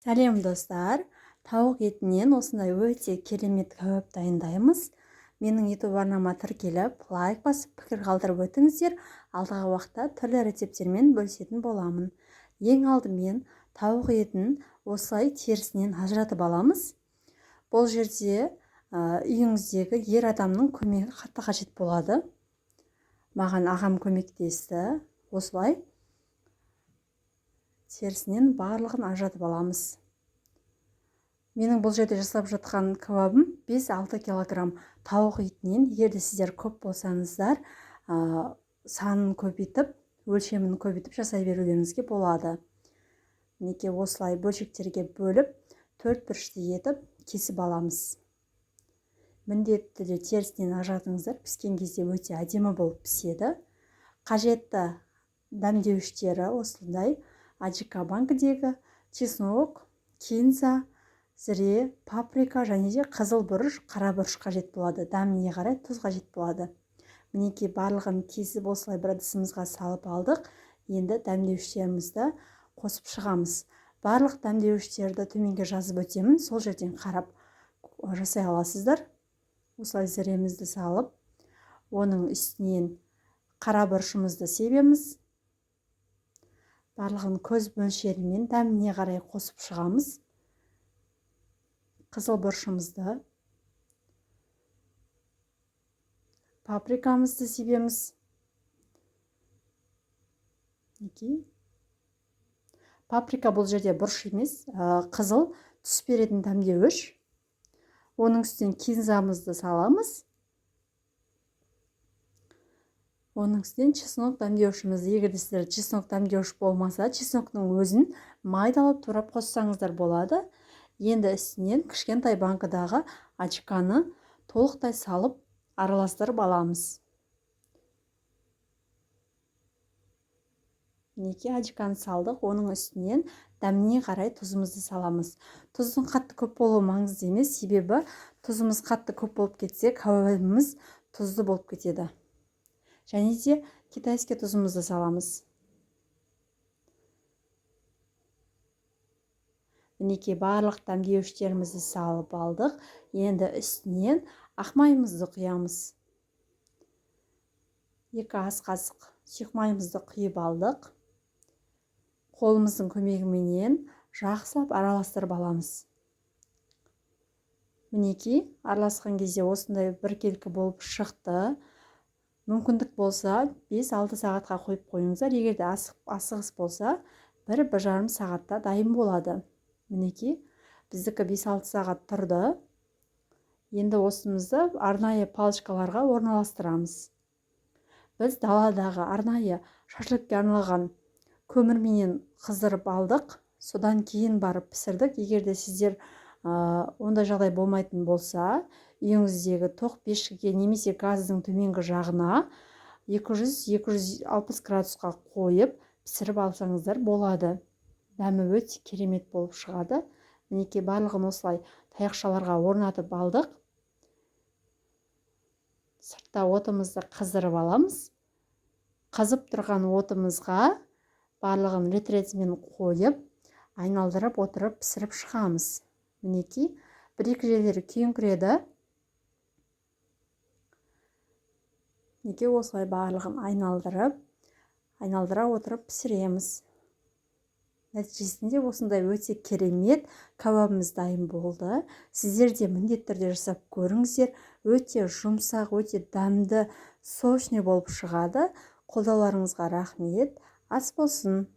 Сәлем достар, тауық етінен осындай өте керемет кәуап дайындаймыз. Менің YouTube арнама тіркеліп, лайк басып, пікір қалдырып өтіңіздер. Алдағы уақытта түрлі рецептермен бөлісетін боламын. Ең алдымен тауық етін осылай терісінен ажыратып аламыз. Бұл жерде үйіңіздегі ер адамның көмегі қатты қажет болады. Маған ағам көмектесті. Осылай терісінен барлығын ажыратып аламыз. Менің бұл жерде жасап жатқан кәуабым 5-6 килограмм тауық етінен. Егерде сіздер көп болсаңыздар, санын көбейтіп, өлшемін көбейтіп жасай берулеріңізге болады. Мінекей осылай бөлшектерге бөліп, 4 бұрышты етіп кесіп аламыз. Міндетті де терісінен ажыратыңыздар. Піскен кезде өте әдемі болып піседі. Қажетті дәмдеуіштері осындай: аджика-банкідегі чеснок, кинза, зіре, паприка және де қызыл бұрыш, қара бұрыш қажет болады. Дәміне қарай тұз қажет болады. Мінекей барлығын кесіп осылай бір ыдысымызға салып алдық. Енді дәмдеуіштерімізді қосып шығамыз. Барлық дәмдеуіштерді төменге жазып өтемін. Сол жерден қарап жасай аласыздар. Осылай зіремізді салып, оның үстінен қара бұрышымызды себеміз. Барлығын көз мөлшерімен дәміне қарай қосып шығамыз. Қызыл бұрышымызды, паприкамызды себеміз. Паприка бұл жерде бұрыш емес, қызыл түс беретін дәмдеуіш. Оның үстінен кинзамызды саламыз. Оның үстінен чеснок дәмдеуішімізді. Егер сіздер чеснок дәмдеуіш болмаса, чесноктың өзін майдалап турап қоссаңыздар болады. Енді үстінен кішкентай банкадағы аджиканы толықтай салып араластырып аламыз. Мінекей аджиканы салдық. Оның үстінен дәміне қарай тұзымызды саламыз. Тұздың қатты көп болуы маңызды емес, себебі тұзымыз қатты көп болып кетсе, кәуабымыз тұзды болып кетеді. Және де китайский тұзымызды саламыз. Мінекей барлық дәмдеуіштерімізді салып алдық. Енді үстінен ақ майымызды құямыз. 2 ас қасық сұйық майымызды құйып алдық. Қолымыздың көмегіменен жақсылап араластырып аламыз. Мінекей араласқан кезде осындай біркелкі болып шықты. Мүмкіндік болса 5-6 сағатқа қойып қойыңыздар. Егерде асығыс болса 1-1,5 сағатта дайын болады. Мінекей біздікі 5-6 сағат тұрды. Енді осымызды арнайы палочкаларға орналастырамыз. Біз даладағы арнайы шашлыкке арналған көмірменен қыздырып алдық. Содан кейін барып пісірдік. Егерде сіздер ондай жағдай болмайтын болса, үйіңіздегі тоқ пешкеге немесе газдың төменгі жағына 200-260 градусқа қойып пісіріп алсаңыздар болады. Дәмі өте керемет болып шығады. Мінекей барлығын осылай таяқшаларға орнатып алдық. Сыртта отымызды қыздырып аламыз. Қызып тұрған отымызға барлығын рет-ретімен қойып, айналдырып отырып пісіріп шығамыз. Мінекей 1-2 жерлері күйіңкіреді. Мінекей осылай барлығын айналдыра отырып пісіреміз. Нәтижесінде осындай өте керемет кәуабымыз дайын болды. Сіздер де міндетті түрде жасап көріңіздер. Өте жұмсақ, өте дәмді, сочный болып шығады. Қолдауларыңызға рахмет. Ас болсын.